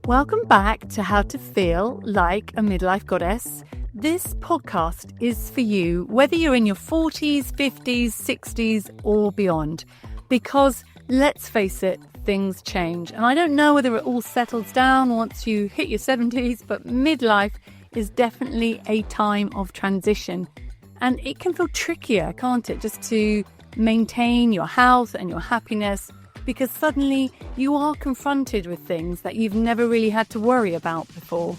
Welcome back to How to Feel Like a Midlife Goddess. This podcast is for you, whether you're in your 40s, 50s, 60s, or beyond. Because let's face it, things change. And I don't know whether it all settles down once you hit your 70s, but midlife is definitely a time of transition. And it can feel trickier, can't it, just to maintain your health and your happiness, because suddenly you are confronted with things that you've never really had to worry about before.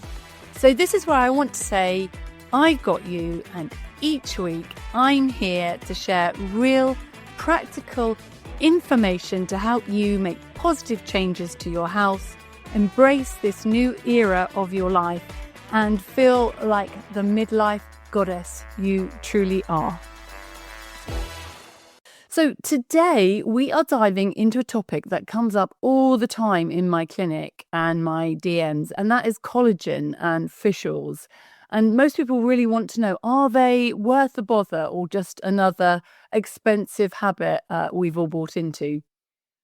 So this is where I want to say, I've got you, and each week I'm here to share real, practical information to help you make positive changes to your health, embrace this new era of your life, and feel like the midlife goddess you truly are. So today we are diving into a topic that comes up all the time in my clinic and my DMs, and that is collagen and fish oils. And most people really want to know, are they worth the bother or just another expensive habit we've all bought into?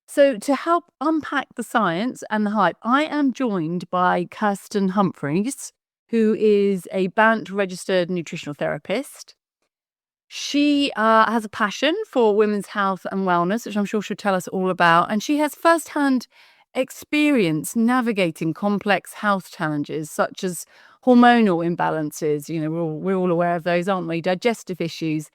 So to help unpack the science and the hype, I am joined by Kirsten Humphries, who is a BANT registered nutritional therapist. She has a passion for women's health and wellness, which I'm sure she'll tell us all about. And she has firsthand experience navigating complex health challenges such as hormonal imbalances. You know, we're all aware of those, aren't we? Digestive issues.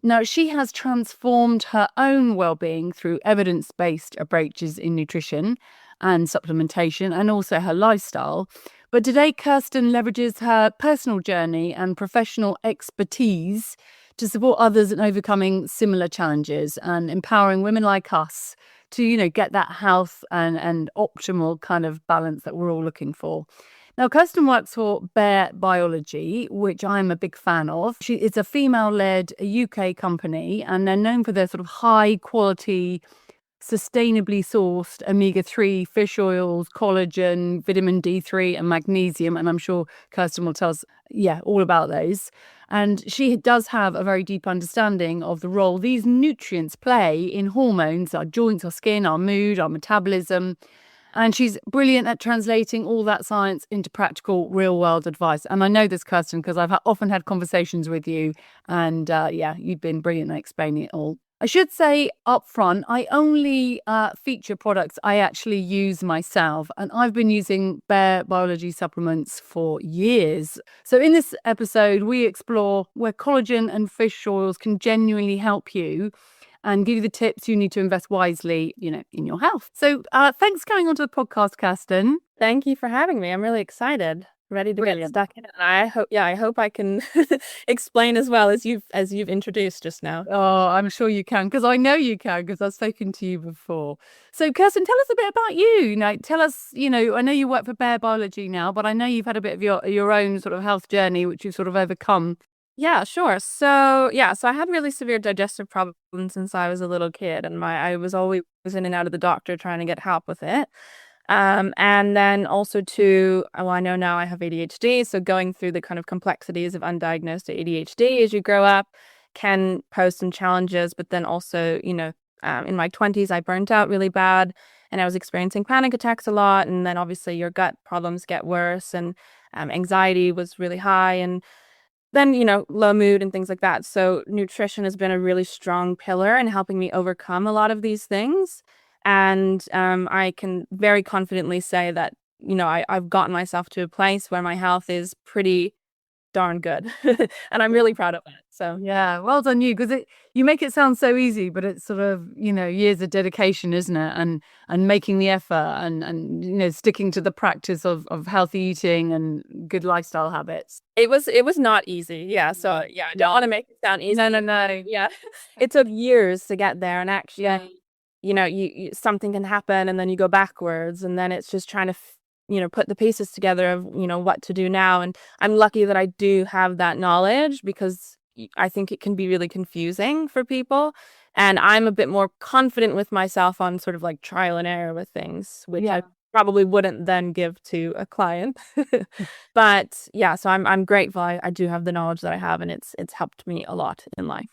Now, she has transformed her own well-being through evidence-based approaches in nutrition and supplementation, and also her lifestyle. But today, Kirsten leverages her personal journey and professional expertise to support others in overcoming similar challenges and empowering women like us to, get that health and optimal kind of balance that we're all looking for. Now, Kirsten works for Bare Biology, which I'm a big fan of. It's a female-led UK company, and they're known for their sort of high-quality, sustainably-sourced omega-3 fish oils, collagen, vitamin D3 and magnesium. And I'm sure Kirsten will tell us, all about those. And she does have a very deep understanding of the role these nutrients play in hormones, our joints, our skin, our mood, our metabolism. And she's brilliant at translating all that science into practical, real-world advice. And I know this, Kirsten, because I've often had conversations with you. And you've been brilliant at explaining it all. I should say up front, I only feature products I actually use myself, and I've been using Bare Biology supplements for years. So in this episode, we explore where collagen and fish oils can genuinely help you and give you the tips you need to invest wisely, in your health. So thanks for coming onto the podcast, Kirsten. Thank you for having me. I'm really excited. Ready to get stuck in it. And I hope I can explain as well as you've introduced just now. Oh, I'm sure you can, because I know you can, because I've spoken to you before. So, Kirsten, tell us a bit about you. Tell us, I know you work for Bare Biology now, but I know you've had a bit of your own sort of health journey, which you've sort of overcome. Yeah, sure. So I had really severe digestive problems since I was a little kid, and I was always in and out of the doctor trying to get help with it. And then also I know now I have ADHD, so going through the kind of complexities of undiagnosed ADHD as you grow up can pose some challenges. But then also, in my 20s, I burnt out really bad and I was experiencing panic attacks a lot. And then obviously your gut problems get worse, and anxiety was really high, and then, low mood and things like that. So nutrition has been a really strong pillar in helping me overcome a lot of these things. And I can very confidently say that, I've gotten myself to a place where my health is pretty darn good. And I'm really proud of that. So, yeah, well done you, because you make it sound so easy, but it's sort of, years of dedication, isn't it? And making the effort and sticking to the practice of healthy eating and good lifestyle habits. It was not easy. Yeah. So, I don't want to make it sound easy. No. Yeah. It took years to get there. And actually, you something can happen and then you go backwards, and then it's just trying to put the pieces together of what to do now. And I'm lucky that I do have that knowledge, because I think it can be really confusing for people, and I'm a bit more confident with myself on sort of like trial and error with things, which I probably wouldn't then give to a client. But so I'm grateful I do have the knowledge that I have, and it's helped me a lot in life.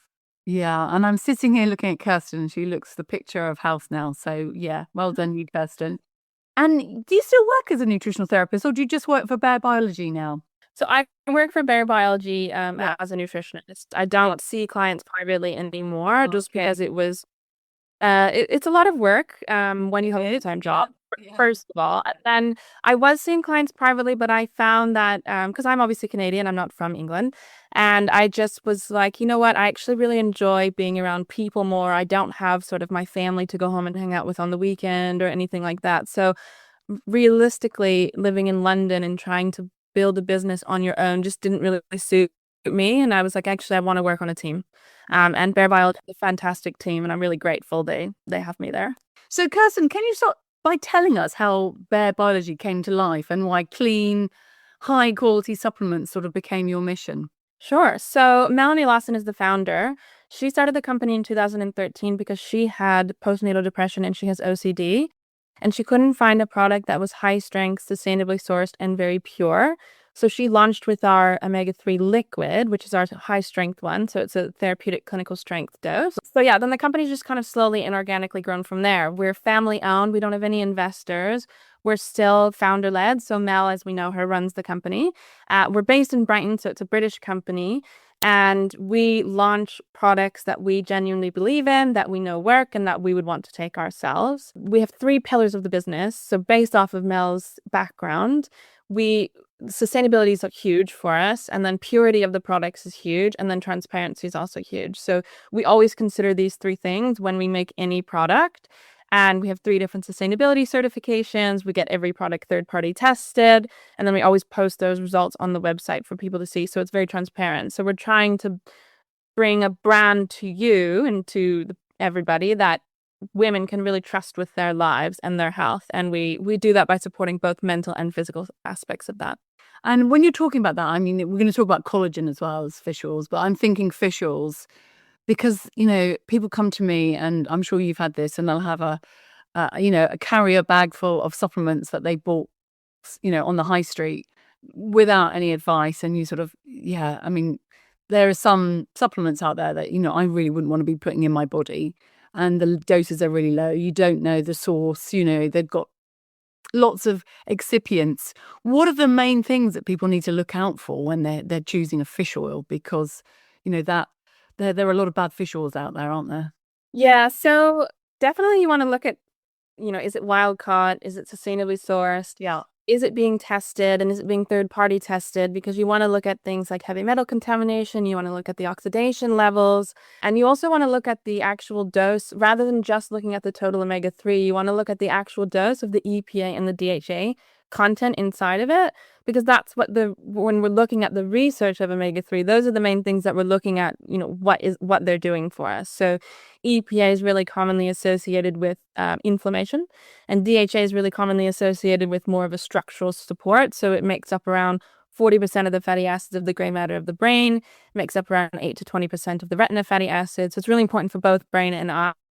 Yeah, and I'm sitting here looking at Kirsten, and she looks the picture of health now. So, well done you, Kirsten. And do you still work as a nutritional therapist or do you just work for Bare Biology now? So I work for Bare Biology Yeah. as a nutritionist. I don't see clients privately anymore just because it's a lot of work when you have a full-time job, Yeah. first of all. And then I was seeing clients privately, but I found that because I'm obviously Canadian, I'm not from England. And I just was like, you know what? I actually really enjoy being around people more. I don't have sort of my family to go home and hang out with on the weekend or anything like that. So realistically, living in London and trying to build a business on your own just didn't really suit me. And I was like, actually, I want to work on a team. And Bear Biology is a fantastic team, and I'm really grateful they have me there. So, Kirsten, can you start by telling us how Bare Biology came to life and why clean, high quality supplements sort of became your mission? Sure. So Melanie Lawson is the founder. She started the company in 2013 because she had postnatal depression and she has OCD. And she couldn't find a product that was high strength, sustainably sourced, and very pure. So she launched with our omega-3 liquid, which is our high strength one. So it's a therapeutic clinical strength dose. So yeah, then the company's just kind of slowly and organically grown from there. We're family owned. We don't have any investors. We're still founder led. So Mel, as we know her, runs the company. We're based in Brighton, so it's a British company. And we launch products that we genuinely believe in, that we know work, and that we would want to take ourselves. We have three pillars of the business. So based off of Mel's background, sustainability is huge for us, and then purity of the products is huge, and then transparency is also huge. So we always consider these three things when we make any product. And we have three different sustainability certifications. We get every product third-party tested. And then we always post those results on the website for people to see. So it's very transparent. So we're trying to bring a brand to you and to everybody that women can really trust with their lives and their health. And we do that by supporting both mental and physical aspects of that. And when you're talking about that, I mean, we're going to talk about collagen as well as fish oils, but I'm thinking fish oils because, people come to me and I'm sure you've had this and they'll have a carrier bag full of supplements that they bought, on the high street without any advice. And you sort of, yeah, I mean, there are some supplements out there that, I really wouldn't want to be putting in my body. And the doses are really low. You don't know the source, they've got lots of excipients. What are the main things that people need to look out for when they're choosing a fish oil? Because, that there are a lot of bad fish oils out there, aren't there? Yeah, so definitely you want to look at, is it wild caught? Is it sustainably sourced? Yeah. Is it being tested and is it being third party tested? Because you want to look at things like heavy metal contamination, you want to look at the oxidation levels, and you also want to look at the actual dose rather than just looking at the total omega-3. You want to look at the actual dose of the EPA and the DHA content inside of it, because that's when we're looking at the research of omega-3, those are the main things that we're looking at, what they're doing for us. So EPA is really commonly associated with inflammation, and DHA is really commonly associated with more of a structural support. So it makes up around 40% of the fatty acids of the gray matter of the brain, makes up around 8 to 20% of the retina fatty acids. So it's really important for both brain and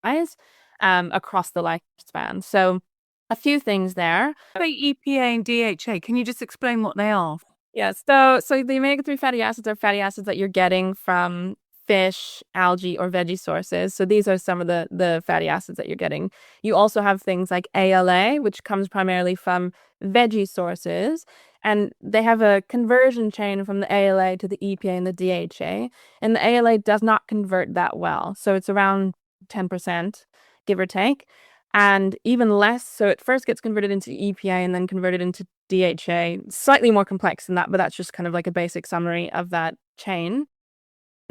eyes across the lifespan. So a few things there. EPA and DHA, can you just explain what they are? Yeah, so the omega-3 fatty acids are fatty acids that you're getting from fish, algae, or veggie sources. So these are some of the fatty acids that you're getting. You also have things like ALA, which comes primarily from veggie sources. And they have a conversion chain from the ALA to the EPA and the DHA. And the ALA does not convert that well. So it's around 10%, give or take. And even less, so it first gets converted into EPA and then converted into DHA. Slightly more complex than that, but that's just kind of like a basic summary of that chain.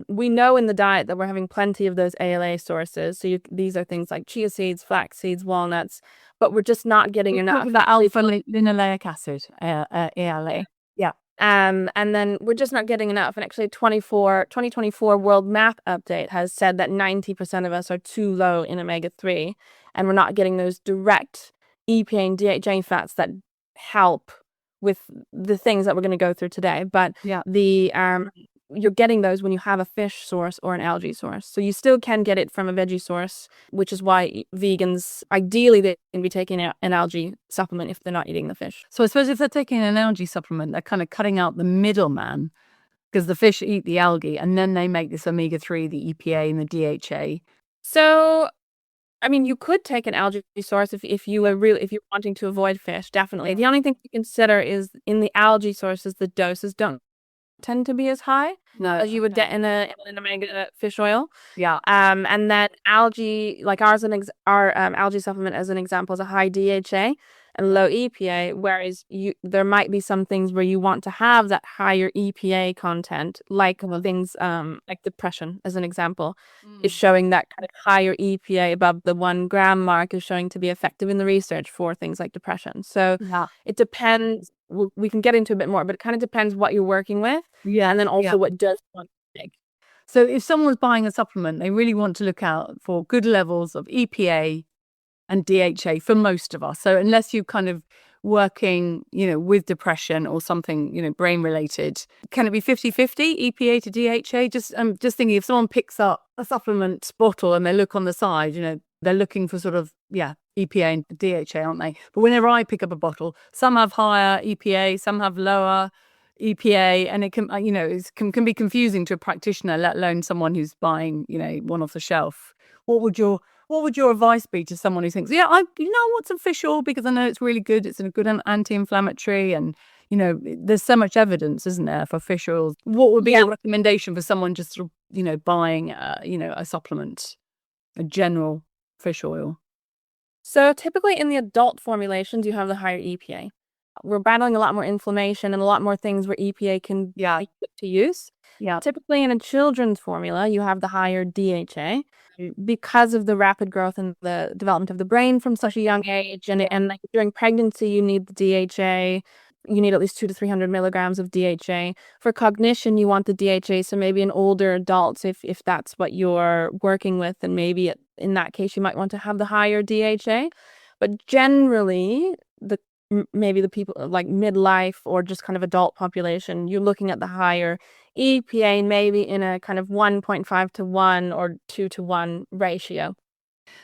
We know in the diet that we're having plenty of those ALA sources. So these are things like chia seeds, flax seeds, walnuts, but we're just not getting enough. That alpha linoleic acid, ALA. Yeah. And then we're just not getting enough. And actually 2024 World Map Update has said that 90% of us are too low in omega-3, and we're not getting those direct EPA and DHA fats that help with the things that we're going to go through today. But Yeah. you're getting those when you have a fish source or an algae source. So you still can get it from a veggie source, which is why vegans, ideally, they can be taking an algae supplement if they're not eating the fish. So I suppose if they're taking an algae supplement, they're kind of cutting out the middleman because the fish eat the algae and then they make this omega-3, the EPA and the DHA. So I mean, you could take an algae source if you were really if you're wanting to avoid fish, definitely. Yeah. The only thing to consider is in the algae sources, the doses don't tend to be as high No. as you would Okay. get in an omega fish oil. Yeah. And then algae, like our algae supplement as an example, is a high DHA and low EPA, whereas there might be some things where you want to have that higher EPA content, like things like depression, as an example, is Mm. showing that kind of higher EPA above the 1 gram mark is showing to be effective in the research for things like depression. So Yeah. it depends. We can get into a bit more, but it kind of depends what you're working with, Yeah. and then Yeah. also what does one take. So if someone's buying a supplement, they really want to look out for good levels of EPA and DHA for most of us. So unless you're kind of working, with depression or something, brain related, can it be 50-50 EPA to DHA? I'm just thinking if someone picks up a supplement bottle and they look on the side, they're looking for sort of, EPA and DHA, aren't they? But whenever I pick up a bottle, some have higher EPA, some have lower EPA, and it can, can be confusing to a practitioner, let alone someone who's buying, one off the shelf. What would your advice be to someone who thinks, yeah, I want some fish oil because I know it's really good. It's a good anti-inflammatory, and there's so much evidence, isn't there, for fish oils? What would be Yeah. your recommendation for someone just sort of, buying, a supplement, a general fish oil? So typically in the adult formulations, you have the higher EPA. We're battling a lot more inflammation and a lot more things where EPA can Yeah, be put to use. yeah, Typically in a children's formula, you have the higher DHA because of the rapid growth and the development of the brain from such a young age. And like during pregnancy, you need the DHA. You need at least 200 to 300 milligrams of DHA. For cognition, you want the DHA. So maybe in older adults, if that's what you're working with, then maybe in that case, you might want to have the higher DHA. But generally, maybe the people like midlife or just kind of adult population, you're looking at the higher EPA, maybe in a kind of 1.5 to 1 or 2 to 1 ratio.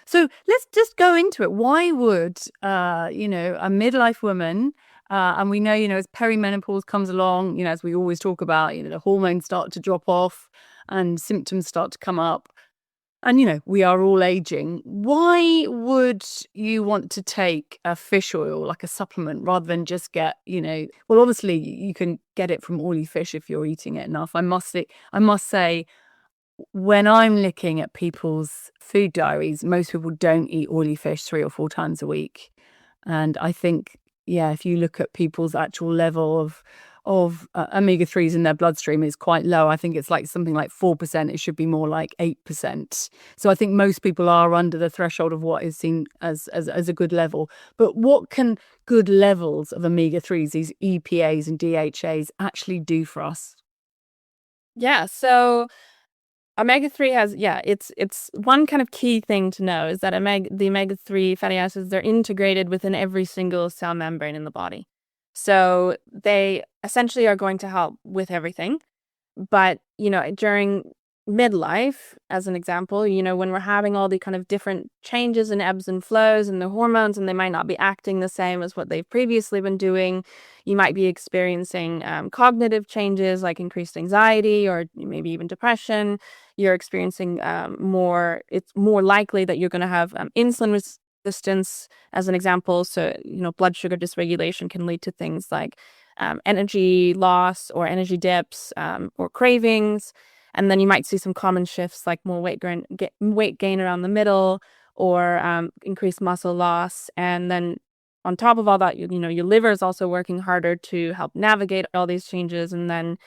So let's just go into it. Why would, a midlife woman, and we know, as perimenopause comes along, as we always talk about, the hormones start to drop off and symptoms start to come up. And, we are all aging. Why would you want to take a fish oil, like a supplement, rather than just get, well, obviously you can get it from oily fish if you're eating it enough. I must say, when I'm looking at people's food diaries, most people don't eat oily fish 3 or 4 times a week. And I think, if you look at people's actual level of omega-3s in their bloodstream is quite low. I think it's like something like 4%. It should be more like 8%. So I think most people are under the threshold of what is seen as a good level. But what can good levels of omega-3s, these EPAs and DHAs, actually do for us? Yeah, so omega-3 has, it's one kind of key thing to know is that the omega-3 fatty acids, they're integrated within every single cell membrane in the body. So they essentially are going to help with everything. But, during midlife, as an example, when we're having all the kind of different changes and ebbs and flows and the hormones, and they might not be acting the same as what they've previously been doing, you might be experiencing cognitive changes like increased anxiety or maybe even depression. You're experiencing it's more likely that you're going to have insulin resistance, as an example. So, blood sugar dysregulation can lead to things like energy loss or energy dips or cravings. And then you might see some common shifts like more weight gain around the middle or increased muscle loss. And then on top of all that, your liver is also working harder to help navigate all these changes. And then,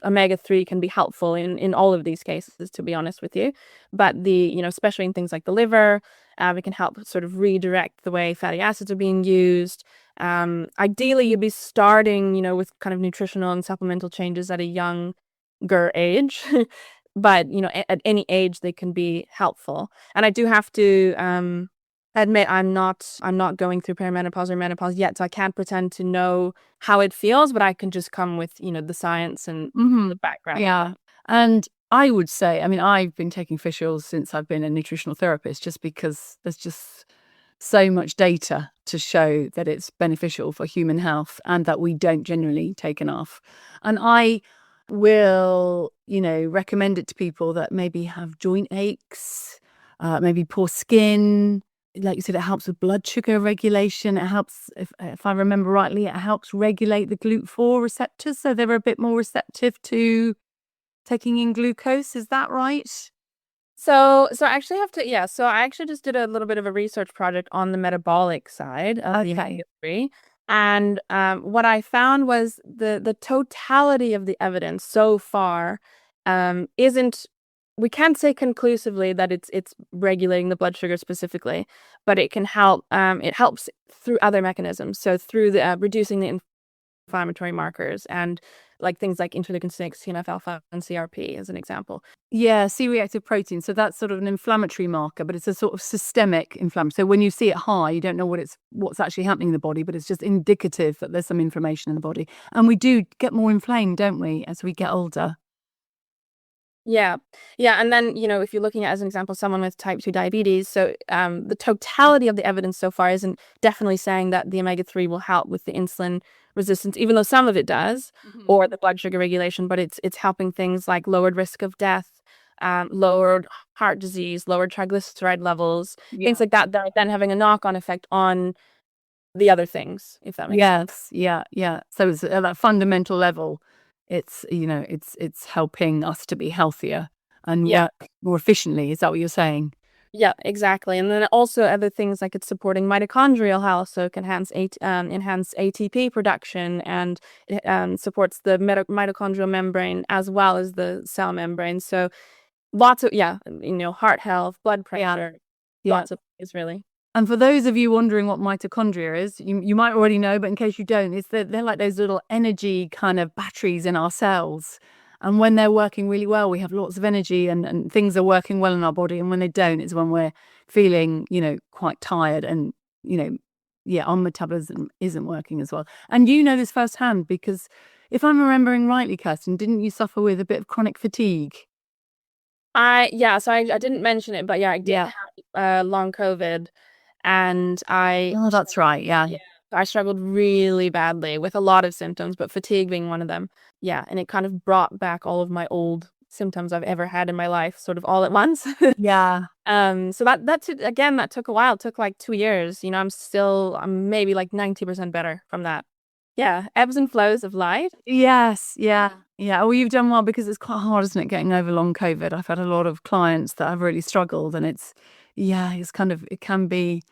omega-3 can be helpful in all of these cases, to be honest with you. But especially in things like the liver, it can help sort of redirect the way fatty acids are being used. Ideally, you'd be starting, with kind of nutritional and supplemental changes at a younger age, but at any age they can be helpful. And I do have to admit I'm not going through perimenopause or menopause yet, so I can't pretend to know how it feels, but I can just come with the science and the background. Yeah. And I would say, I mean, I've been taking fish oils since I've been a nutritional therapist, just because there's just so much data to show that it's beneficial for human health and that we don't generally take enough. And I will, recommend it to people that maybe have joint aches, maybe poor skin. Like you said, it helps with blood sugar regulation. It helps, if I remember rightly, it helps regulate the GLUT4 receptors, so they're a bit more receptive to taking in glucose. Is that right? So I actually have to, yeah. So I actually just did a little bit of a research project on the metabolic side of the Okay. omega-3. And what I found was the totality of the evidence so far isn't, we can't say conclusively that it's regulating the blood sugar specifically, but it can help. It helps through other mechanisms. So through the reducing the inflammatory markers and like things like interleukin-6, TNF-alpha, and CRP as an example. Yeah, C-reactive protein. So that's sort of an inflammatory marker, but it's a sort of systemic inflammation. So when you see it high, you don't know what's actually happening in the body, but it's just indicative that there's some inflammation in the body. And we do get more inflamed, don't we, as we get older? Yeah. Yeah. And then, if you're looking at, as an example, someone with type 2 diabetes, so the totality of the evidence so far isn't definitely saying that the omega-3 will help with the insulin resistance, even though some of it does, or the blood sugar regulation, but it's helping things like lowered risk of death, lowered heart disease, lowered triglyceride levels, Yeah. things like that are then having a knock-on effect on the other things, if that makes sense. Yes, yeah, yeah. So it's at that fundamental level, it's helping us to be healthier and Yeah. work more efficiently. Is that what you're saying? Yeah, exactly. And then also other things like it's supporting mitochondrial health, so it can enhance ATP production, and it supports the mitochondrial membrane as well as the cell membrane. So lots of, heart health, blood Yeah, pressure, yeah. lots of things really. And for those of you wondering what mitochondria is, you might already know, but in case you don't, they're like those little energy kind of batteries in our cells. And when they're working really well, we have lots of energy and things are working well in our body. And when they don't, it's when we're feeling, quite tired and, yeah, our metabolism isn't working as well. And you know this firsthand because if I'm remembering rightly, Kirsten, didn't you suffer with a bit of chronic fatigue? So I didn't mention it, but yeah, I did Yeah. have long COVID, and Oh, that's right. Yeah. yeah, I struggled really badly with a lot of symptoms, but fatigue being one of them. Yeah, and it kind of brought back all of my old symptoms I've ever had in my life, sort of all at once. Yeah. So that took a while. It took like 2 years. I'm maybe like 90% better from that. Yeah, ebbs and flows of life. Yes, yeah, yeah. Well, you've done well because it's quite hard, isn't it, getting over long COVID? I've had a lot of clients that have really struggled, and it can be.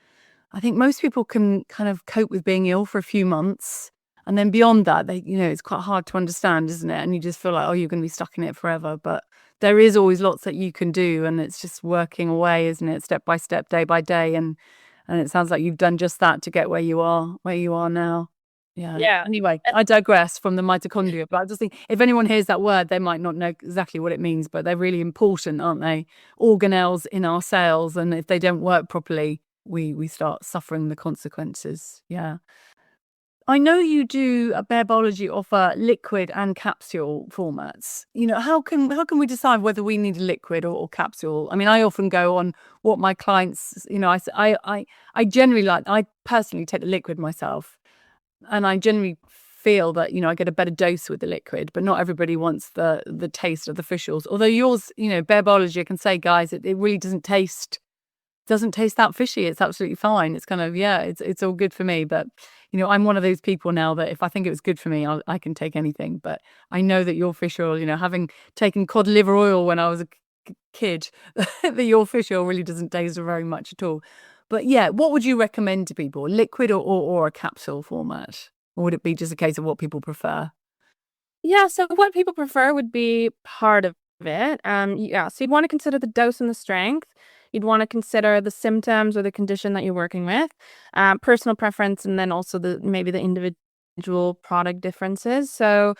I think most people can kind of cope with being ill for a few months, and then beyond that, it's quite hard to understand, isn't it? And you just feel like, oh, you're going to be stuck in it forever. But there is always lots that you can do, and it's just working away, isn't it, step by step, day by day, and it sounds like you've done just that to get where you are now. Yeah. Yeah. Anyway, I digress from the mitochondria, but I just think if anyone hears that word, they might not know exactly what it means, but they're really important, aren't they? Organelles in our cells, and if they don't work properly, we start suffering the consequences. Yeah. I know you do a Bare Biology offer liquid and capsule formats. How can we decide whether we need a liquid or capsule? I mean, I often go on what my clients, I generally I personally take the liquid myself, and I generally feel that I get a better dose with the liquid, but not everybody wants the taste of the fish oils. Although yours, Bare Biology, I can say, guys, it really doesn't taste that fishy. It's absolutely fine. It's kind of, yeah, it's all good for me. But I'm one of those people now that if I think it was good for me, I can take anything. But I know that your fish oil, having taken cod liver oil when I was a kid, that your fish oil really doesn't taste very much at all. But yeah, what would you recommend to people? Liquid or a capsule format? Or would it be just a case of what people prefer? Yeah, so what people prefer would be part of it. So you'd want to consider the dose and the strength. You'd want to consider the symptoms or the condition that you're working with, personal preference, and then also maybe the individual product differences. So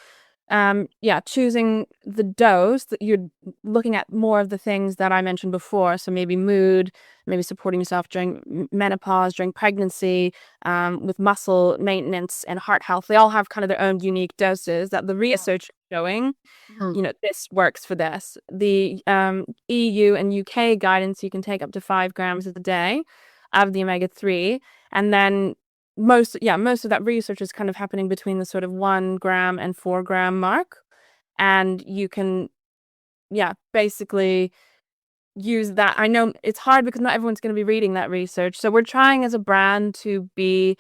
choosing the dose that you're looking at more of the things that I mentioned before. So maybe mood, maybe supporting yourself during menopause, during pregnancy, with muscle maintenance and heart health. They all have kind of their own unique doses that the research is showing, Mhm. this works for this. The EU and UK guidance, you can take up to 5 grams a day of the omega-3. And then most of that research is kind of happening between the sort of 1 gram and 4 gram mark. And you can, basically use that. I know it's hard because not everyone's going to be reading that research. So we're trying as a brand to be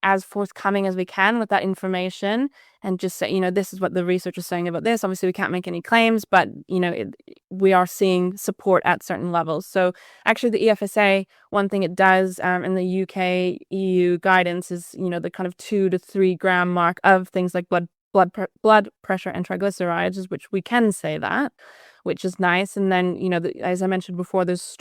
as forthcoming as we can with that information and just say, this is what the research is saying about this. Obviously, we can't make any claims, but, we are seeing support at certain levels. So actually, the EFSA, one thing it does in the UK, EU guidance is, the kind of 2 to 3 gram mark of things like blood pressure and triglycerides, which we can say that, which is nice. And then, as I mentioned before, there's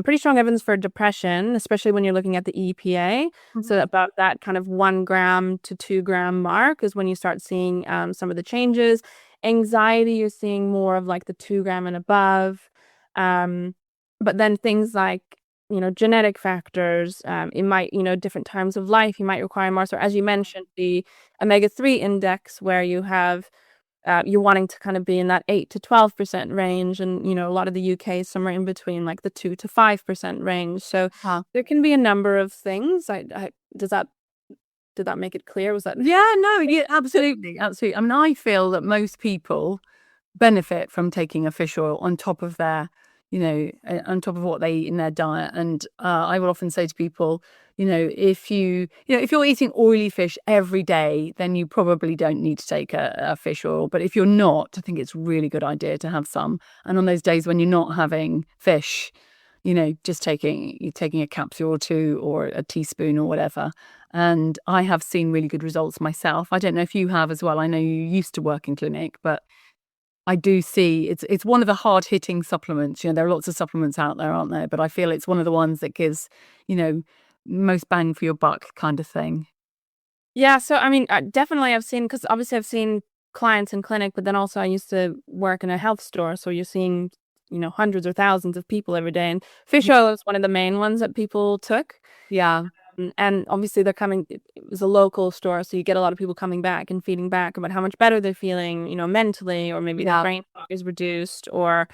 pretty strong evidence for depression, especially when you're looking at the EPA. So about that kind of 1 gram to 2 gram mark is when you start seeing some of the changes. Anxiety, you're seeing more of like the 2 gram and above. But then things like, genetic factors, it might, different times of life, you might require more. So as you mentioned, the omega-3 index, where you have you're wanting to kind of be in that 8 to 12% range. And, a lot of the UK is somewhere in between like the 2 to 5% range. So there can be a number of things. Did that make it clear? Was that? Yeah, no, yeah, absolutely. Absolutely. I mean, I feel that most people benefit from taking a fish oil on top of their, on top of what they eat in their diet. And I will often say to people, if you're eating oily fish every day, then you probably don't need to take a fish oil. But if you're not, I think it's a really good idea to have some. And on those days when you're not having fish, just taking a capsule or two or a teaspoon or whatever. And I have seen really good results myself. I don't know if you have as well. I know you used to work in clinic, but I do see it's one of the hard-hitting supplements. There are lots of supplements out there, aren't there? But I feel it's one of the ones that gives, most bang for your buck kind of thing. Yeah, so I mean, definitely because obviously I've seen clients in clinic, but then also I used to work in a health store. So you're seeing, hundreds or thousands of people every day. And fish oil is one of the main ones that people took. Yeah. And obviously it was a local store, so you get a lot of people coming back and feeding back about how much better they're feeling, mentally, or maybe their brain fog is reduced, or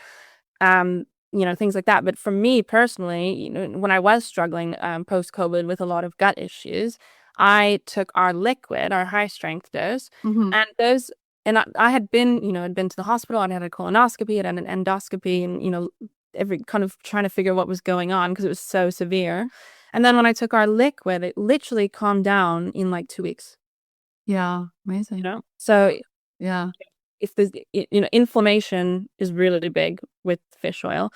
things like that. But for me personally, when I was struggling post-COVID with a lot of gut issues, I took our liquid, our high strength dose, and those, and I had been, had been to the hospital. I'd had a colonoscopy, I'd had an endoscopy, and every kind of trying to figure out what was going on because it was so severe. And then when I took our liquid, it literally calmed down in like 2 weeks. Yeah, amazing. So yeah, if there's, inflammation is really big with fish oil.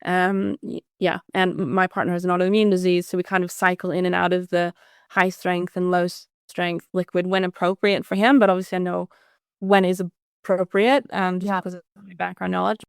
Yeah. And my partner has an autoimmune disease, so we kind of cycle in and out of the high strength and low strength liquid when appropriate for him. But obviously I know when is appropriate, just because of my background knowledge.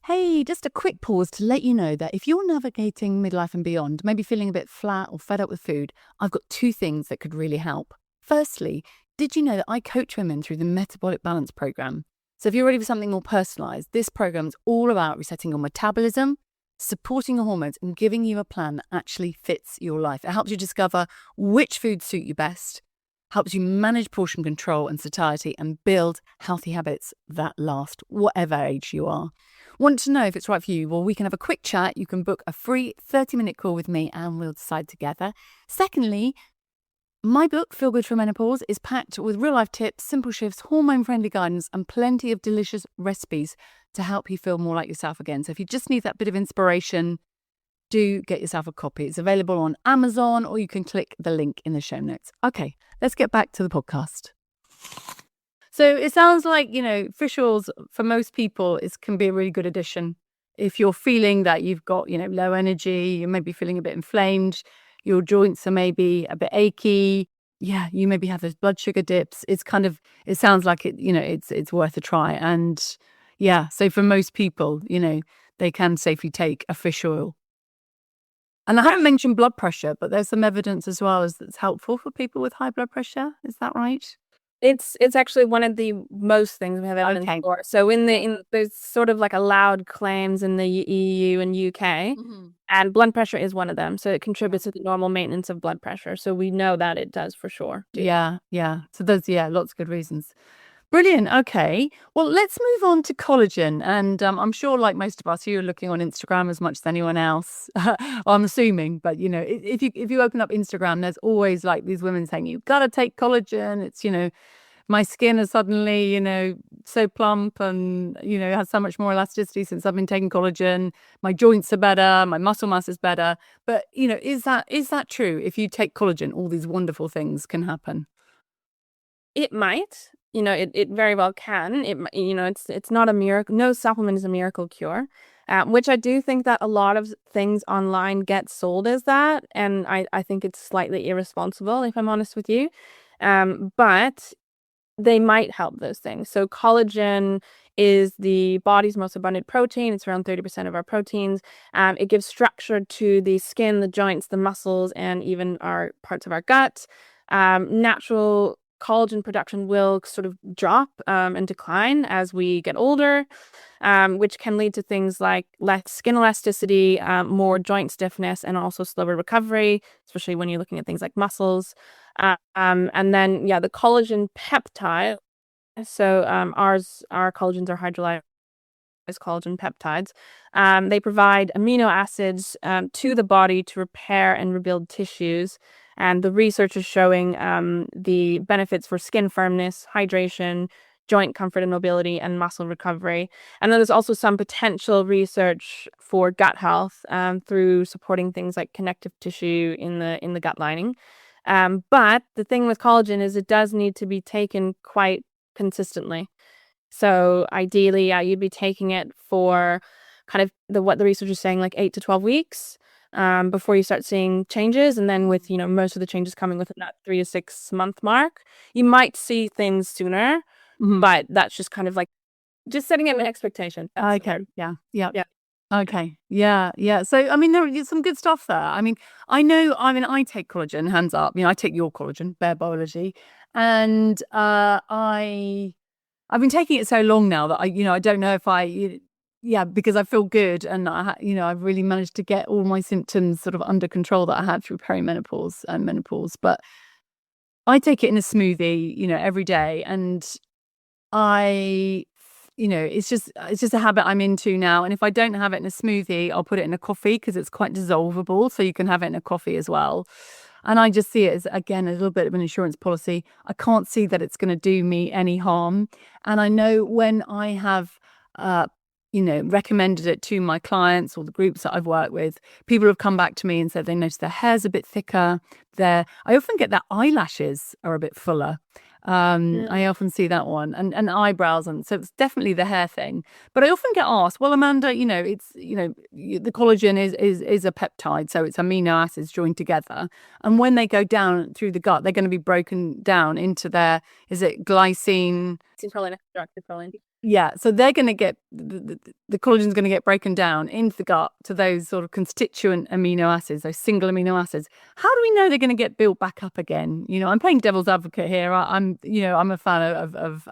Hey, just a quick pause to let you know that if you're navigating midlife and beyond, maybe feeling a bit flat or fed up with food, I've got 2 things that could really help. Firstly, did you know that I coach women through the Metabolic Balance Program? So if you're ready for something more personalized, this program is all about resetting your metabolism, supporting your hormones, and giving you a plan that actually fits your life. It helps you discover which foods suit you best, helps you manage portion control and satiety, and build healthy habits that last, whatever age you are. Want to know if it's right for you? Well, we can have a quick chat. You can book a free 30-minute call with me and we'll decide together. Secondly, my book, Feel Good for Menopause, is packed with real-life tips, simple shifts, hormone-friendly guidance, and plenty of delicious recipes to help you feel more like yourself again. So if you just need that bit of inspiration, do get yourself a copy. It's available on Amazon, or you can click the link in the show notes. Okay, let's get back to the podcast. So it sounds like, fish oils for most people can be a really good addition. If you're feeling that you've got, low energy, you may be feeling a bit inflamed, your joints are maybe a bit achy. Yeah, you maybe have those blood sugar dips. It sounds like it's worth a try. And yeah, so for most people, they can safely take a fish oil. And I haven't mentioned blood pressure, but there's some evidence as well as that's helpful for people with high blood pressure. Is that right? It's actually one of the most things we have evidence for. So there's sort of like allowed claims in the EU and UK, and blood pressure is one of them. So it contributes to the normal maintenance of blood pressure. So we know that it does for sure. Yeah. So there's lots of good reasons. Brilliant. Okay. Well, let's move on to collagen. And I'm sure, like most of us, you're looking on Instagram as much as anyone else. I'm assuming, but if you open up Instagram, there's always like these women saying you've got to take collagen. It's my skin is suddenly, so plump and, has so much more elasticity since I've been taking collagen. My joints are better, my muscle mass is better. But, is that true? If you take collagen, all these wonderful things can happen. It might, it very well can. It's not a miracle. No supplement is a miracle cure, which I do think that a lot of things online get sold as that. And I think it's slightly irresponsible, if I'm honest with you. But they might help those things. So collagen is the body's most abundant protein. It's around 30% of our proteins. It gives structure to the skin, the joints, the muscles, and even our parts of our gut. Natural collagen production will sort of drop and decline as we get older, which can lead to things like less skin elasticity, more joint stiffness, and also slower recovery, especially when you're looking at things like muscles. And then, yeah, the collagen peptide. So our collagens are hydrolyzed collagen peptides. They provide amino acids to the body to repair and rebuild tissues. And the research is showing the benefits for skin firmness, hydration, joint comfort and mobility, and muscle recovery. And then there's also some potential research for gut health through supporting things like connective tissue in the gut lining. But the thing with collagen is it does need to be taken quite consistently. So ideally, yeah, you'd be taking it for kind of what the research is saying, like 8 to 12 weeks, before you start seeing changes. And then with, most of the changes coming within that 3 to 6 month mark, you might see things sooner, but that's just kind of like just setting an expectation. Okay. Yeah. Yeah. Yeah. Okay. Yeah. Yeah. So, I mean, there is some good stuff there. I mean, I take collagen, hands up. I take your collagen, Bare Biology. And I've been taking it so long now that I don't know if yeah, because I feel good and I've really managed to get all my symptoms sort of under control that I had through perimenopause and menopause. But I take it in a smoothie, every day. And I, it's just a habit I'm into now. And if I don't have it in a smoothie, I'll put it in a coffee because it's quite dissolvable. So you can have it in a coffee as well. And I just see it as, again, a little bit of an insurance policy. I can't see that it's going to do me any harm. And I know when I have, recommended it to my clients or the groups that I've worked with, people have come back to me and said they notice their hair's a bit thicker. I often get that eyelashes are a bit fuller. I often see that one and eyebrows. And so it's definitely the hair thing. But I often get asked, well, Amanda, it's, the collagen is a peptide. So it's amino acids joined together. And when they go down through the gut, they're going to be broken down into is it glycine? It's proline, extracted proline. Yeah, so they're going to get the collagen's going to get broken down into the gut to those sort of constituent amino acids, those single amino acids. How do we know they're going to get built back up again? I'm playing devil's advocate here. I'm a fan of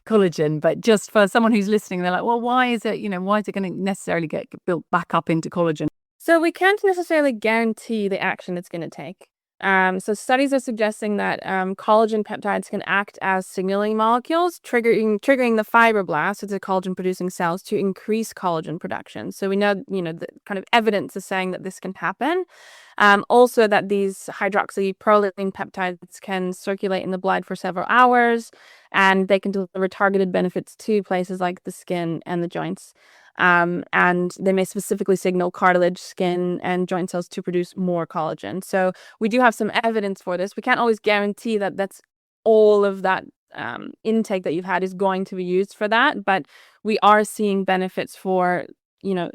collagen, but just for someone who's listening, they're like, well, why is it going to necessarily get built back up into collagen? So we can't necessarily guarantee the action it's going to take. So studies are suggesting that collagen peptides can act as signaling molecules, triggering the fibroblasts, the collagen-producing cells, to increase collagen production. So we know, the kind of evidence is saying that this can happen. Also, that these hydroxyproline peptides can circulate in the blood for several hours, and they can deliver targeted benefits to places like the skin and the joints. And they may specifically signal cartilage, skin, and joint cells to produce more collagen. So we do have some evidence for this. We can't always guarantee that that's all of that intake that you've had is going to be used for that, but we are seeing benefits for, in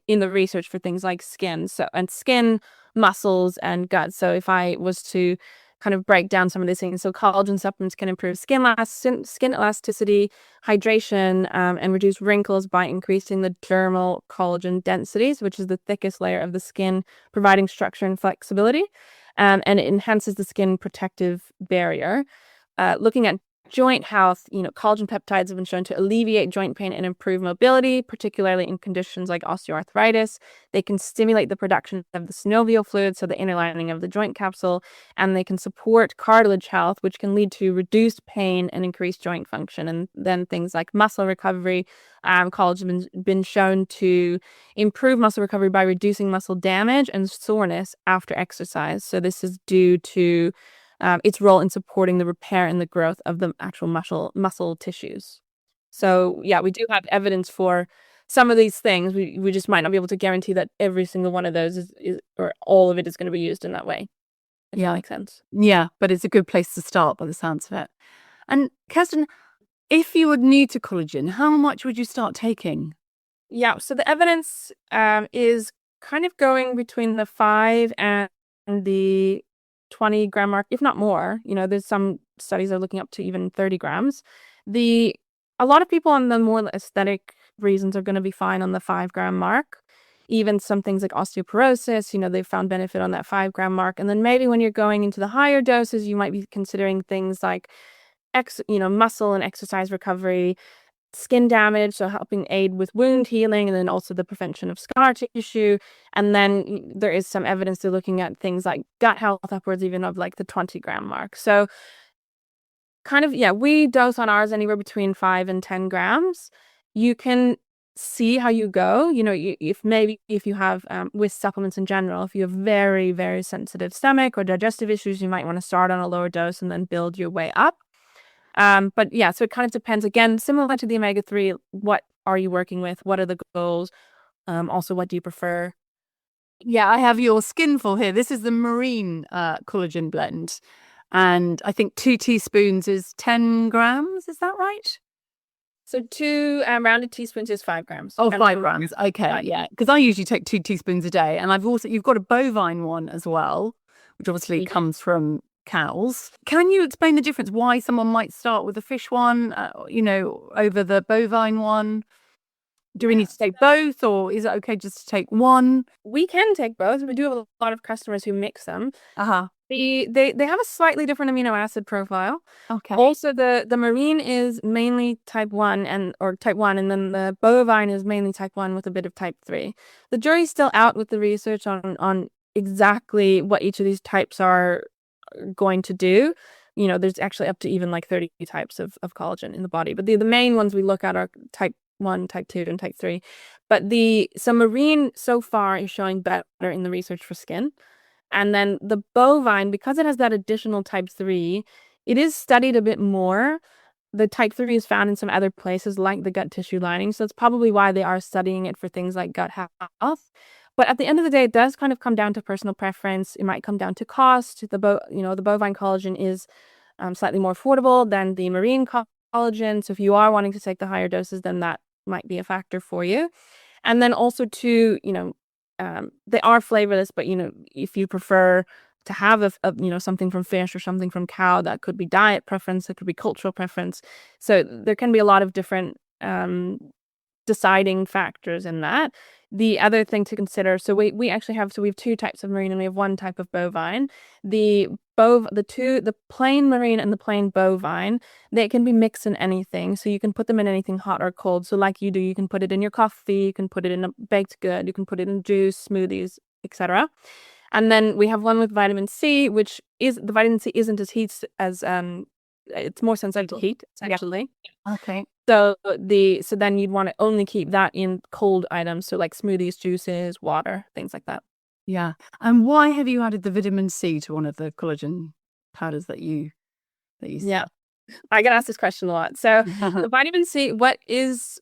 the research for things like skin, muscles, and gut. So if I was to kind of break down some of these things. So collagen supplements can improve skin elasticity, hydration, and reduce wrinkles by increasing the dermal collagen densities, which is the thickest layer of the skin, providing structure and flexibility. And it enhances the skin protective barrier. Looking at joint health, collagen peptides have been shown to alleviate joint pain and improve mobility, particularly in conditions like osteoarthritis. They can stimulate the production of the synovial fluid, so the inner lining of the joint capsule, and they can support cartilage health, which can lead to reduced pain and increased joint function. And then things like muscle recovery. Collagen has been shown to improve muscle recovery by reducing muscle damage and soreness after exercise. So this is due to its role in supporting the repair and the growth of the actual muscle tissues. So yeah, we do have evidence for some of these things. We just might not be able to guarantee that every single one of those is or all of it is going to be used in that way. If that makes sense. Yeah, but it's a good place to start by the sounds of it. And Kirsten, if you were new to collagen, how much would you start taking? Yeah, so the evidence is kind of going between the 5 and the 20-gram mark, if not more. There's some studies are looking up to even 30 grams. A lot of people on the more aesthetic reasons are going to be fine on the 5-gram mark. Even some things like osteoporosis, they've found benefit on that 5-gram mark. And then maybe when you're going into the higher doses, you might be considering things like muscle and exercise recovery, skin damage, so helping aid with wound healing, and then also the prevention of scar tissue. And then there is some evidence they're looking at things like gut health, upwards even of like the 20-gram mark. So kind of, yeah, we dose on ours anywhere between 5 and 10 grams. You can see how you go. If you have, with supplements in general, if you have very, very sensitive stomach or digestive issues, you might want to start on a lower dose and then build your way up. But yeah, so it kind of depends. Again, similar to the omega-3, what are you working with? What are the goals? Also, what do you prefer? Yeah, I have your Skinful here. This is the marine collagen blend. And I think 2 teaspoons is 10 grams. Is that right? So 2 rounded teaspoons is 5 grams. Oh, 5 grams. Okay, yeah. Because I usually take 2 teaspoons a day. And you've got a bovine one as well, which obviously comes from cows. Can you explain the difference? Why someone might start with the fish one, over the bovine one? Do we need to take both, or is it okay just to take one? We can take both. We do have a lot of customers who mix them. Uh-huh. They have a slightly different amino acid profile. Okay. Also, the marine is mainly type 1 and then the bovine is mainly type 1 with a bit of type 3. The jury's still out with the research on exactly what each of these types are going to do. There's actually up to even like 30 types of collagen in the body. But the main ones we look at are type 1, type 2, and type 3. But so marine so far is showing better in the research for skin. And then the bovine, because it has that additional type 3, it is studied a bit more. The type 3 is found in some other places like the gut tissue lining. So that's probably why they are studying it for things like gut health. But at the end of the day, it does kind of come down to personal preference. It might come down to cost. The bovine collagen is slightly more affordable than the marine collagen. So if you are wanting to take the higher doses, then that might be a factor for you. And then also too, they are flavorless, but if you prefer to have something from fish or something from cow, that could be diet preference, it could be cultural preference. So there can be a lot of different deciding factors in that. The other thing to consider, so we have 2 types of marine and we have 1 type of bovine. The plain marine and the plain bovine, they can be mixed in anything. So you can put them in anything hot or cold. So like you do, you can put it in your coffee, you can put it in a baked good, you can put it in juice, smoothies, etc. And then we have one with vitamin C, which is the vitamin C isn't as heat as it's more sensitive to heat, actually. Okay. So then you'd want to only keep that in cold items, so like smoothies, juices, water, things like that. Yeah. And why have you added the vitamin C to one of the collagen powders that you Yeah. I get asked this question a lot. So the vitamin C, what is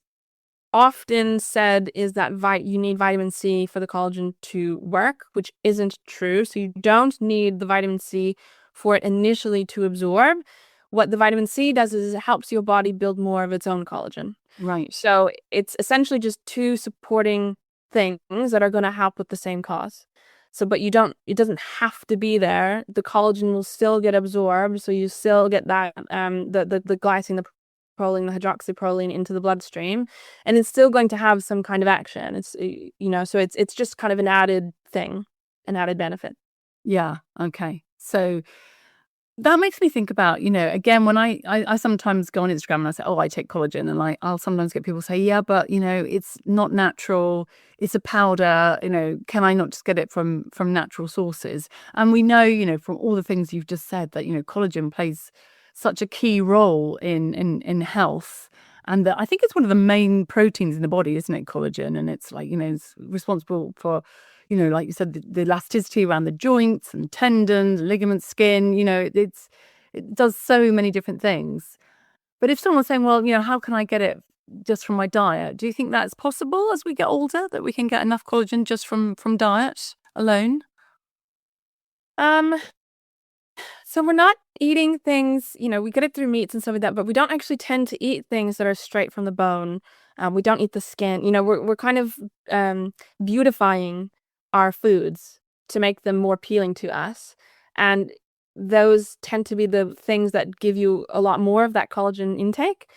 often said is that you need vitamin C for the collagen to work, which isn't true. So you don't need the vitamin C for it initially to absorb. What the vitamin C does is it helps your body build more of its own collagen. Right. So it's essentially just 2 supporting things that are going to help with the same cause. So, but it doesn't have to be there. The collagen will still get absorbed. So you still get that, the glycine, the proline, the hydroxyproline into the bloodstream, and it's still going to have some kind of action. It's, so it's just kind of an added thing, an added benefit. Yeah. Okay. So that makes me think about, again, when I sometimes go on Instagram and I say, oh, I take collagen, and I'll sometimes get people say, yeah, but, it's not natural. It's a powder, can I not just get it from natural sources? And we know, from all the things you've just said that, collagen plays such a key role in health. And that I think it's one of the main proteins in the body, isn't it? Collagen. And it's like, it's responsible for, like you said, the elasticity around the joints and tendons, ligaments, skin, it does so many different things. But if someone's saying, well, how can I get it just from my diet? Do you think that's possible as we get older, that we can get enough collagen just from diet alone? So we're not eating things, we get it through meats and stuff like that, but we don't actually tend to eat things that are straight from the bone. We don't eat the skin. We're kind of beautifying our foods to make them more appealing to us. And those tend to be the things that give you a lot more of that collagen intake.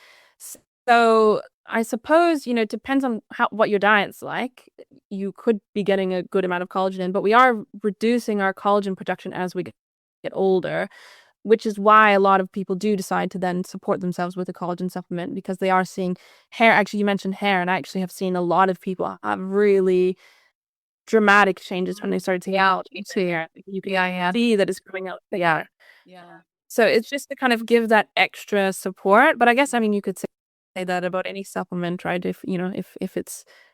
So I suppose, it depends on what your diet's like. You could be getting a good amount of collagen in, but we are reducing our collagen production as we get older, which is why a lot of people do decide to then support themselves with a collagen supplement, because they are seeing hair. Actually, you mentioned hair, and I actually have seen a lot of people have really dramatic changes when they start taking out hair. You can see that it's growing out. Yeah. So it's just to kind of give that extra support. But I guess, you could say that about any supplement, right? If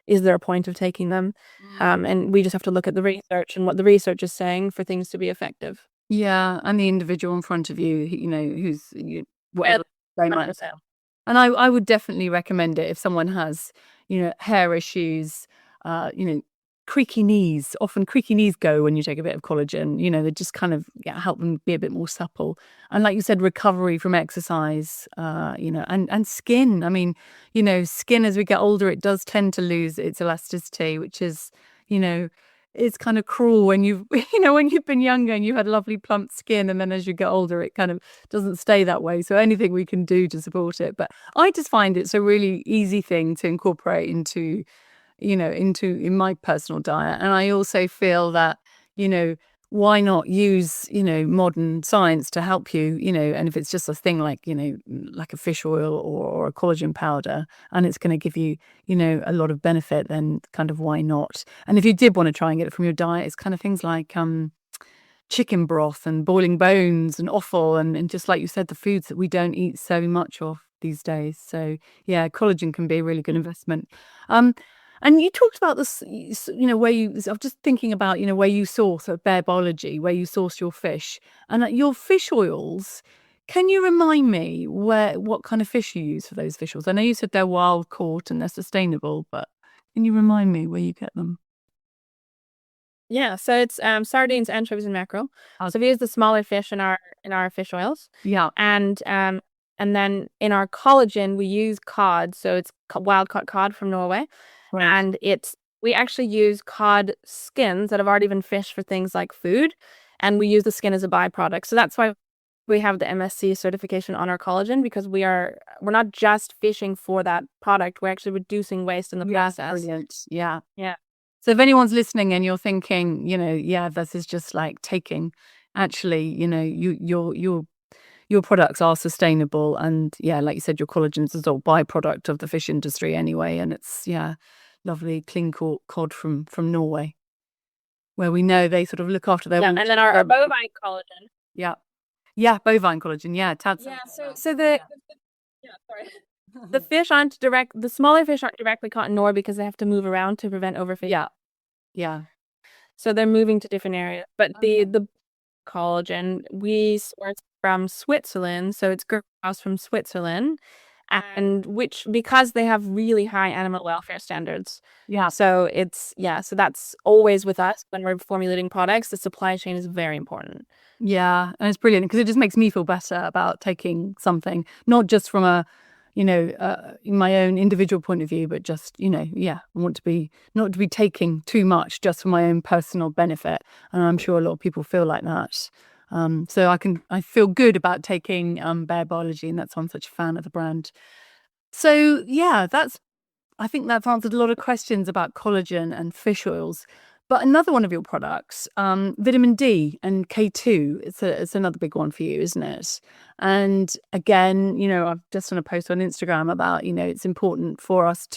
is there a point of taking them? And we just have to look at the research and what the research is saying for things to be effective. Yeah, and the individual in front of you, who's whatever they might have. And I would definitely recommend it if someone has, hair issues, creaky knees. Often creaky knees go when you take a bit of collagen. They just kind of help them be a bit more supple. And like you said, recovery from exercise, and skin. Skin as we get older, it does tend to lose its elasticity, which is, it's kind of cruel when when you've been younger and you had lovely plump skin, and then as you get older it kind of doesn't stay that way. So anything we can do to support it. But I just find it's a really easy thing to incorporate into my personal diet. And I also feel that, why not use, modern science to help you, and if it's just a thing like, like a fish oil or a collagen powder, and it's going to give you, a lot of benefit, then kind of why not? And if you did want to try and get it from your diet, it's kind of things like chicken broth and boiling bones and offal, and just like you said, the foods that we don't eat so much of these days. So yeah, collagen can be a really good investment. And you talked about this, where I was just thinking about, where you source at Bare Biology, where you source your fish, and your fish oils. Can you remind me what kind of fish you use for those fish oils? I know you said they're wild caught and they're sustainable, but can you remind me where you get them? Yeah, so it's sardines, anchovies, and mackerel. So we use the smaller fish in our fish oils. Yeah. And then in our collagen we use cod. So it's wild caught cod from Norway. Right. And we actually use cod skins that have already been fished for things like food, and we use the skin as a byproduct. So that's why we have the MSC certification on our collagen, because we're not just fishing for that product, we're actually reducing waste in the process. Brilliant. Yeah. Yeah. So if anyone's listening and you're thinking, this is just like taking, actually, your products are sustainable, and like you said, your collagen is a byproduct of the fish industry anyway, and it's lovely clean cod from Norway, where we know they sort of look after their and then our bovine collagen. Bovine collagen. The fish aren't the smaller fish aren't directly caught in Norway because they have to move around to prevent overfishing. So they're moving to different areas, but the collagen we source from Switzerland, so it's grouse from Switzerland, and because they have really high animal welfare standards. So so that's always with us when we're formulating products. The supply chain is very important. And it's brilliant because it just makes me feel better about taking something, not just from a my own individual point of view, but just I want to be not to be taking too much just for my own personal benefit, and I'm sure a lot of people feel like that. So I feel good about taking Bare Biology, and that's why I'm such a fan of the brand. So I think that's answered a lot of questions about collagen and fish oils. But another one of your products, vitamin D and K2, it's another big one for you, isn't it? And again, I've just done a post on Instagram about, it's important for us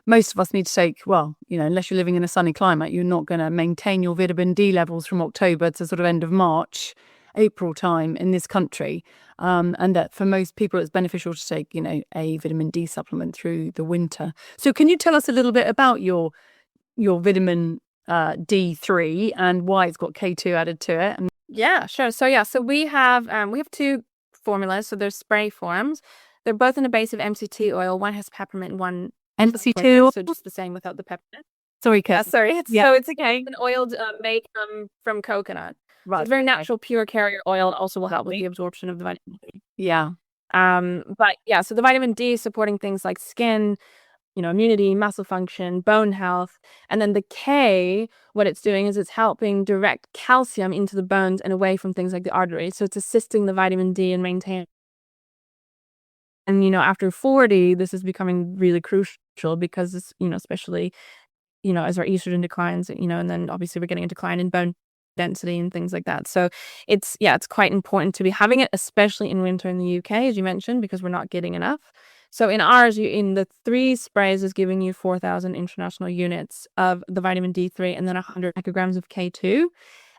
most of us need to take, unless you're living in a sunny climate, you're not going to maintain your vitamin D levels from October to sort of end of March, April time in this country. And that for most people, it's beneficial to take, a vitamin D supplement through the winter. So can you tell us a little bit about your vitamin D3 and why it's got K2 added to it. And Yeah, sure. So we have two formulas. So there's spray forms. They're both in a base of MCT oil. One has peppermint, one NC2. so just the same without the peppermint. Sorry, Yeah, Kirsten. sorry. Yeah. So it's okay. An oil made from coconut. So Right. it's very natural, pure carrier oil. It also will help with the absorption of the vitamin D. Yeah. But yeah, so the vitamin D is supporting things like skin, immunity, muscle function, bone health. And then the K, what it's doing is it's helping direct calcium into the bones and away from things like the arteries. So it's assisting the vitamin D in maintaining. And, after 40, this is becoming really crucial because it's, especially, as our estrogen declines, and then obviously we're getting a decline in bone density and things like that. So it's quite important to be having it, especially in winter in the UK, as you mentioned, because we're not getting enough. So in ours, in the 3 sprays is giving you 4,000 international units of the vitamin D3 and then 100 micrograms of K2.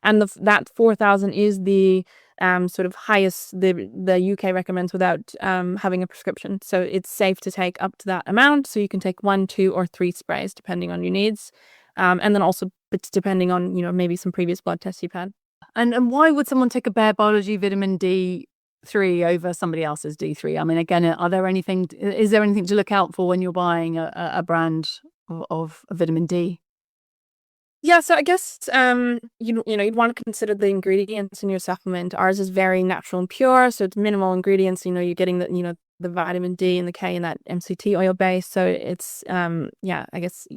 And that 4,000 is the sort of highest the UK recommends without having a prescription. So it's safe to take up to that amount. So you can take 1, 2, or 3 sprays depending on your needs. And then also it's depending on, maybe some previous blood tests you've had. And why would someone take a Bare Biology vitamin D3 over somebody else's D3? I mean, again, is there anything to look out for when you're buying a brand of vitamin D? Yeah, so I guess you'd want to consider the ingredients in your supplement. Ours is very natural and pure, so it's minimal ingredients. You're getting the vitamin D and the K in that MCT oil base. So it's I guess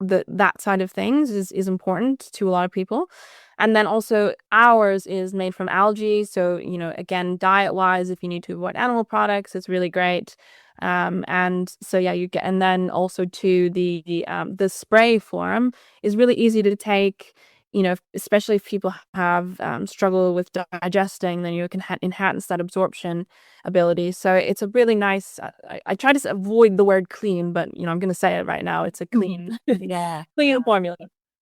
that side of things is important to a lot of people. And then also ours is made from algae. So, again, diet wise, if you need to avoid animal products, it's really great. And so, yeah, and then also to the spray form is really easy to take, especially if people have struggle with digesting, then you can enhance that absorption ability. So it's a really nice, I try to avoid the word clean, but, I'm going to say it right now. It's a clean, clean formula.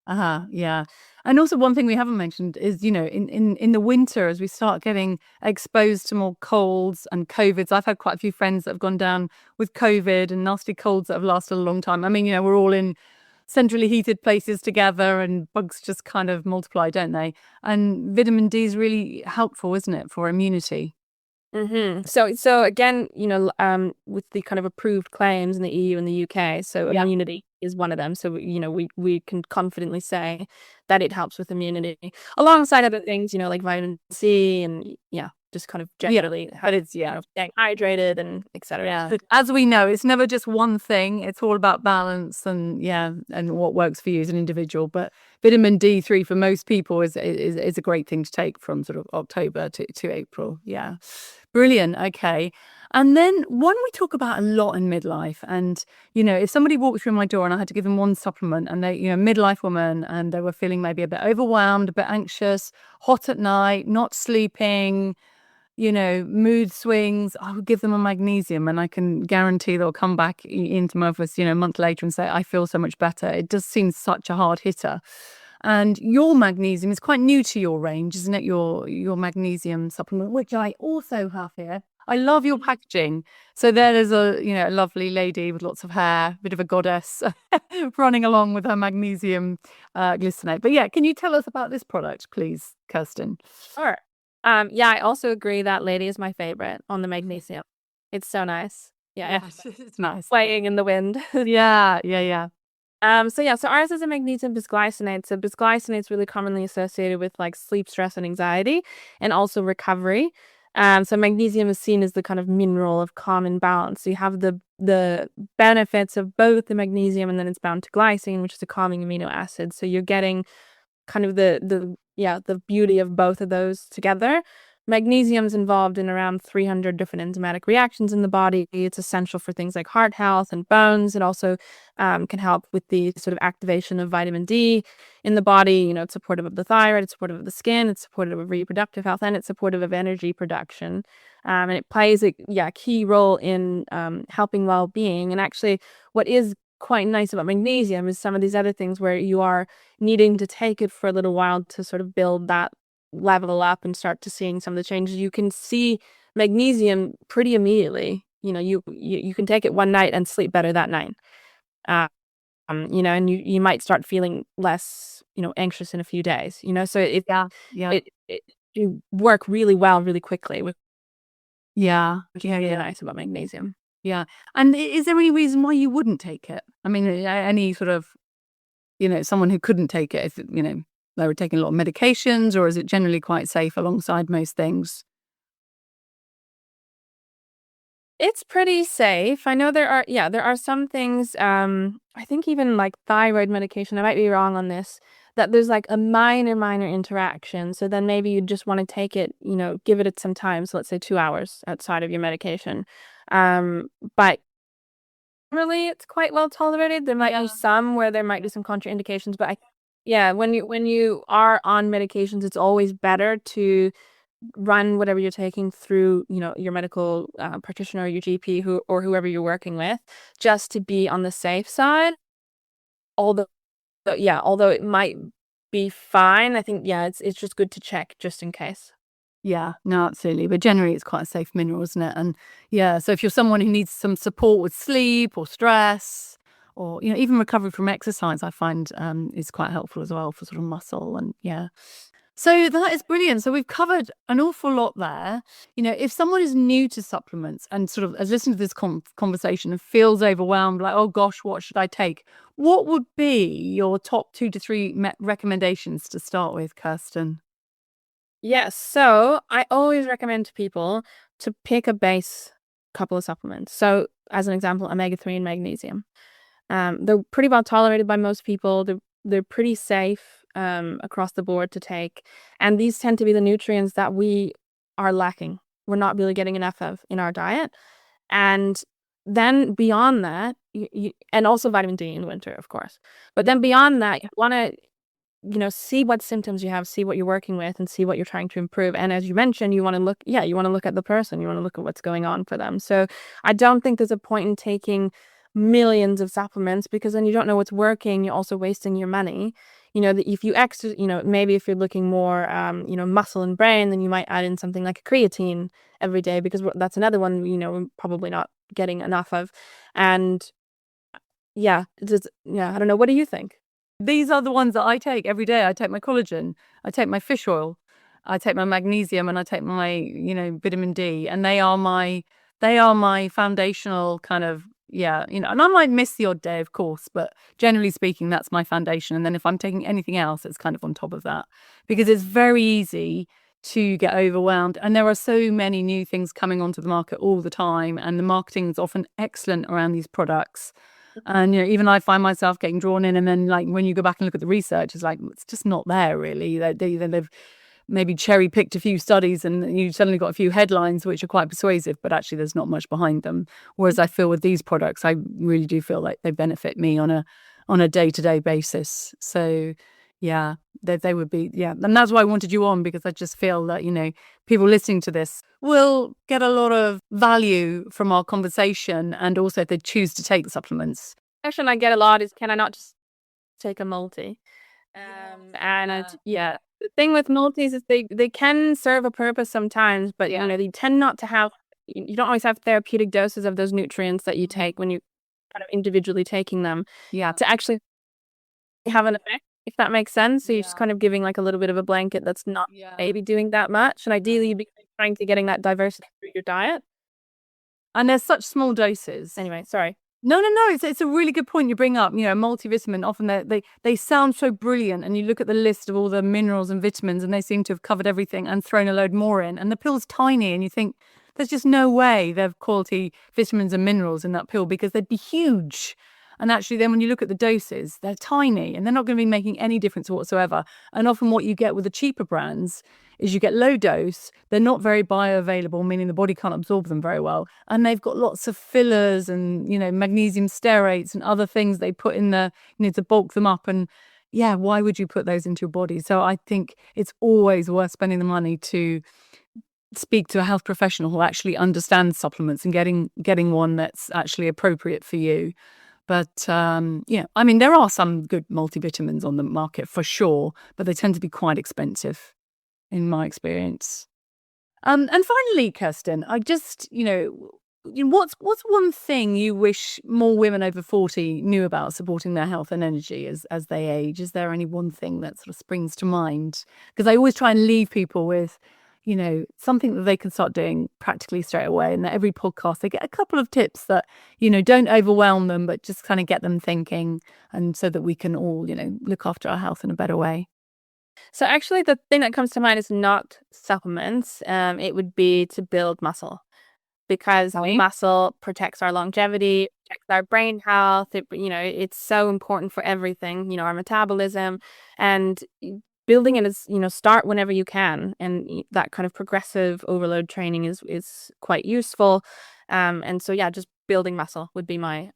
Yeah. And also one thing we haven't mentioned is, in the winter, as we start getting exposed to more colds and COVIDs, I've had quite a few friends that have gone down with COVID and nasty colds that have lasted a long time. I mean, we're all in centrally heated places together and bugs just kind of multiply, don't they? And vitamin D is really helpful, isn't it, for immunity? Mm-hmm. So again, with the kind of approved claims in the EU and the UK, so immunity is one of them. So, we can confidently say that it helps with immunity alongside other things, like vitamin C and just kind of generally, but it's staying hydrated and etc. Yeah. As we know, it's never just one thing. It's all about balance and what works for you as an individual. But vitamin D3 for most people is a great thing to take from sort of October to April. Yeah. Brilliant. Okay. And then one we talk about a lot in midlife. And, if somebody walked through my door and I had to give them one supplement and they, midlife woman, and they were feeling maybe a bit overwhelmed, a bit anxious, hot at night, not sleeping, mood swings, I would give them a magnesium and I can guarantee they'll come back into my office, a month later and say, I feel so much better. It does seem such a hard hitter. And your magnesium is quite new to your range, isn't it? Your magnesium supplement, which I also have here. I love your packaging. So there is a lovely lady with lots of hair, bit of a goddess, running along with her magnesium glycinate. But yeah, can you tell us about this product, please, Kirsten? Sure. I also agree that lady is my favorite on the magnesium. It's so nice. Yeah, it's nice. Playing in the wind. Yeah. So ours is a magnesium bisglycinate. So bisglycinate is really commonly associated with like sleep, stress, and anxiety, and also recovery. So magnesium is seen as the kind of mineral of calm and balance. So you have the benefits of both the magnesium, and then it's bound to glycine, which is a calming amino acid. So you're getting kind of the beauty of both of those together. Magnesium is involved in around 300 different enzymatic reactions in the body. It's essential for things like heart health and bones. It also can help with the sort of activation of vitamin D in the body. It's supportive of the thyroid, it's supportive of the skin, it's supportive of reproductive health, and it's supportive of energy production. And it plays a key role in helping well-being. And actually, what is quite nice about magnesium is some of these other things where you are needing to take it for a little while to sort of build that level up and start to seeing some of the changes. You can see magnesium pretty immediately. You can take it one night and sleep better that night. And you might start feeling less, anxious in a few days, so it, Yeah. Yeah. it, it you work really well, really quickly, Yeah. which is Yeah. really Yeah. nice about magnesium. Yeah. And is there any reason why you wouldn't take it? I mean, any sort of, someone who couldn't take it if, they were taking a lot of medications, or is it generally quite safe alongside most things? It's pretty safe. I know there are some things, I think even like thyroid medication, I might be wrong on this, that there's like a minor interaction. So then maybe you just want to take it, give it some time. So let's say 2 hours outside of your medication. But really it's quite well tolerated. There might be some where there might be some contraindications, but yeah, when you are on medications, it's always better to run whatever you're taking through, your medical practitioner, or your GP, or whoever you're working with, just to be on the safe side. Although, although it might be fine, I think, it's just good to check just in case. Yeah, no, absolutely. But generally, it's quite a safe mineral, isn't it? And yeah, so if you're someone who needs some support with sleep or stress, or even recovery from exercise, I find is quite helpful as well for sort of muscle and yeah. So that is brilliant. So we've covered an awful lot there. If someone is new to supplements and sort of has listened to this conversation and feels overwhelmed, like, oh gosh, what should I take? What would be your top 2 to 3 recommendations to start with, Kirsten? Yes, so I always recommend to people to pick a base couple of supplements. So, as an example, omega-3 and magnesium. They're pretty well tolerated by most people. They're pretty safe across the board to take, and these tend to be the nutrients that we are lacking. We're not really getting enough of in our diet, and then beyond that, and also vitamin D in winter, of course. But then beyond that, you want to see what symptoms you have, see what you're working with, and see what you're trying to improve. And as you mentioned, you want to look at the person, you want to look at what's going on for them. So I don't think there's a point in taking millions of supplements, because then you don't know what's working. You're also wasting your money. If you maybe if you're looking more, muscle and brain, then you might add in something like a creatine every day, because that's another one, we're probably not getting enough of. And I don't know. What do you think? These are the ones that I take every day. I take my collagen, I take my fish oil, I take my magnesium, and I take my, vitamin D. And they are my foundational kind of, yeah, and I might miss the odd day, of course, but generally speaking, that's my foundation. And then if I'm taking anything else, it's kind of on top of that, because it's very easy to get overwhelmed. And there are so many new things coming onto the market all the time. And the marketing is often excellent around these products. And even I find myself getting drawn in, and then like when you go back and look at the research, it's like it's just not there really. They've maybe cherry picked a few studies, and you suddenly got a few headlines which are quite persuasive, but actually there's not much behind them. Whereas I feel with these products, I really do feel like they benefit me on a day-to-day basis. So yeah, they would be, yeah. And that's why I wanted you on, because I just feel that, people listening to this will get a lot of value from our conversation, and also if they choose to take the supplements. Question I get a lot is, can I not just take a multi? The thing with multis is they can serve a purpose sometimes, but they tend not to have. You don't always have therapeutic doses of those nutrients that you take when you kind of individually taking them. Yeah. To actually have an effect, if that makes sense. So you're just kind of giving like a little bit of a blanket that's not maybe doing that much, and ideally you'd be trying to getting that diversity through your diet. And there's such small doses. Anyway, sorry. No. It's a really good point you bring up. Multivitamin, often they sound so brilliant, and you look at the list of all the minerals and vitamins, and they seem to have covered everything and thrown a load more in. And the pill's tiny, and you think there's just no way they have quality vitamins and minerals in that pill, because they'd be huge. And actually, then when you look at the doses, they're tiny, and they're not going to be making any difference whatsoever. And often what you get with the cheaper brands is you get low dose. They're not very bioavailable, meaning the body can't absorb them very well. And they've got lots of fillers and, magnesium stearates and other things they put in there, to bulk them up. And yeah, why would you put those into your body? So I think it's always worth spending the money to speak to a health professional who actually understands supplements, and getting one that's actually appropriate for you. But there are some good multivitamins on the market for sure, but they tend to be quite expensive in my experience. And finally, Kirsten, I just, what's one thing you wish more women over 40 knew about supporting their health and energy as they age? Is there any one thing that sort of springs to mind? Because I always try and leave people with, something that they can start doing practically straight away. And every podcast, they get a couple of tips that, don't overwhelm them, but just kind of get them thinking, and so that we can all, look after our health in a better way. So actually, the thing that comes to mind is not supplements. It would be to build muscle, because muscle protects our longevity, protects our brain health. It's so important for everything, our metabolism, and building it is, start whenever you can. And that kind of progressive overload training is quite useful. And so, yeah, just building muscle would be my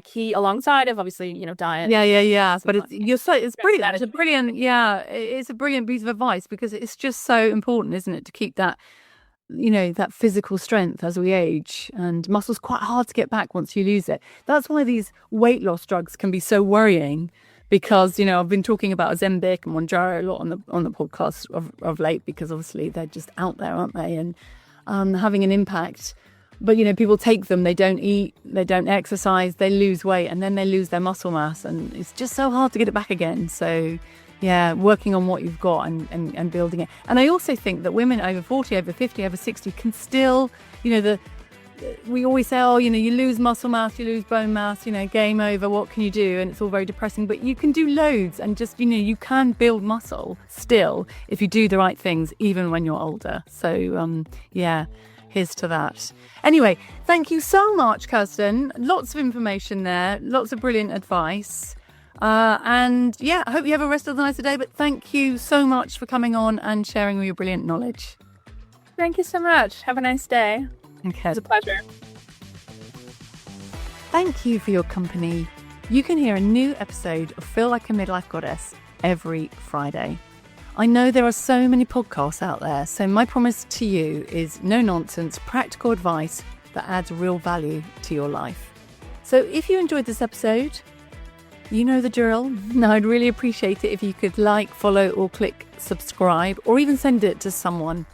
key, alongside of obviously, diet. Yeah. But it's brilliant. It's a brilliant piece of advice, because it's just so important, isn't it, to keep that, that physical strength as we age. And muscle's quite hard to get back once you lose it. That's why these weight loss drugs can be so worrying, because, I've been talking about Ozempic and Mounjaro a lot on the podcast of late, because obviously they're just out there, aren't they? And having an impact. But, people take them, they don't eat, they don't exercise, they lose weight, and then they lose their muscle mass. And it's just so hard to get it back again. So, yeah, working on what you've got and building it. And I also think that women over 40, over 50, over 60 can still, we always say, you lose muscle mass, you lose bone mass, game over, what can you do? And it's all very depressing, but you can do loads, and just, you can build muscle still if you do the right things, even when you're older. So, here's to that. Anyway, thank you so much, Kirsten. Lots of information there, lots of brilliant advice. And yeah, I hope you have a rest of the nice day, but thank you so much for coming on and sharing all your brilliant knowledge. Thank you so much. Have a nice day. Okay. It's a pleasure. Thank you for your company. You can hear a new episode of Feel Like a Midlife Goddess every Friday. I know there are so many podcasts out there, so my promise to you is no nonsense, practical advice that adds real value to your life. So if you enjoyed this episode, you know the drill. Now, I'd really appreciate it if you could like, follow, or click subscribe, or even send it to someone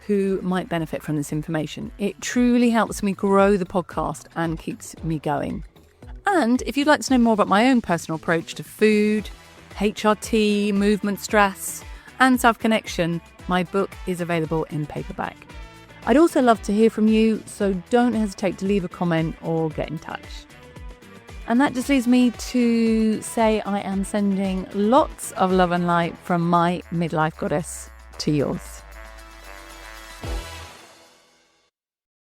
who might benefit from this information. It truly helps me grow the podcast and keeps me going. And if you'd like to know more about my own personal approach to food, HRT, movement, stress, and self-connection, my book is available in paperback. I'd also love to hear from you, so don't hesitate to leave a comment or get in touch. And that just leaves me to say I am sending lots of love and light from my midlife goddess to yours.